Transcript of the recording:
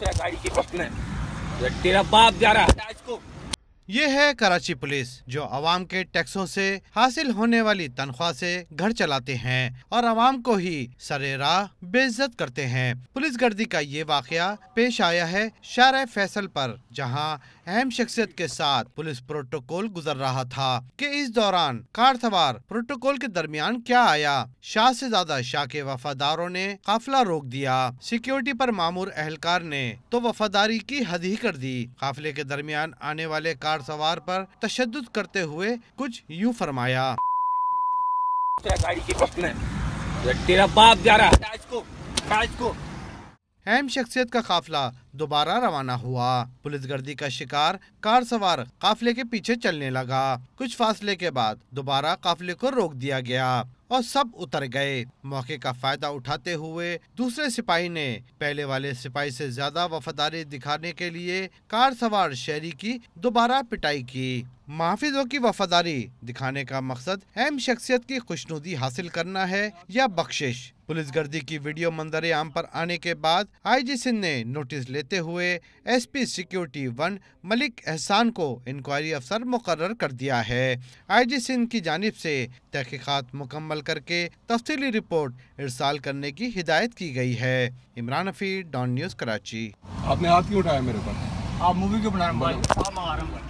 गाड़ी की पकड़े, तेरा बाप जा रहा है इसको। ये है कराची पुलिस, जो अवाम के टैक्सों से हासिल होने वाली तनख्वाह से घर चलाते हैं और अवाम को ही सरे राह बेइज्जत करते हैं। पुलिस गर्दी का ये वाकया पेश आया है शाहराह फैसल पर, जहां अहम शख्सियत के साथ पुलिस प्रोटोकॉल गुजर रहा था कि इस दौरान कार सवार प्रोटोकॉल के दरमियान क्या आया। शाह से ज्यादा शाह के वफादारों ने काफिला रोक दिया। सिक्योरिटी पर मामूर अहलकार ने तो वफादारी की हद ही कर दी। काफिले के दरमियान आने वाले कार सवार पर तशद्दुद करते हुए कुछ यूं फरमाया, गाड़ी की पकड़े, तेरा बाप जा रहा है इसको। अहम शख्सियत का काफिला दोबारा रवाना हुआ। पुलिस गर्दी का शिकार कार सवार काफिले के पीछे चलने लगा। कुछ फासले के बाद दोबारा काफिले को रोक दिया गया और सब उतर गए। मौके का फायदा उठाते हुए दूसरे सिपाही ने पहले वाले सिपाही से ज्यादा वफादारी दिखाने के लिए कार सवार शहरी की दोबारा पिटाई की। मुहाफिजों की वफादारी दिखाने का मकसद अहम शख्सियत की खुशनुदी हासिल करना है या बख्शिश। पुलिस गर्दी की वीडियो मंजर आम पर आने के बाद IG सिंध ने नोटिस लेते हुए SP सिक्योरिटी 1 मलिक एहसान को इंक्वायरी अफसर मुकर्रर कर दिया है। IG सिंध की जानिब से तहकीकात मुकम्मल करके तफसीली रिपोर्ट इरसाल करने की हिदायत की गई है। इमरान हफीज, डॉन न्यूज़, कराची। आपने हाथ क्यों उठाया मेरे पर? आप मूवी क्यों बना रहे हैं?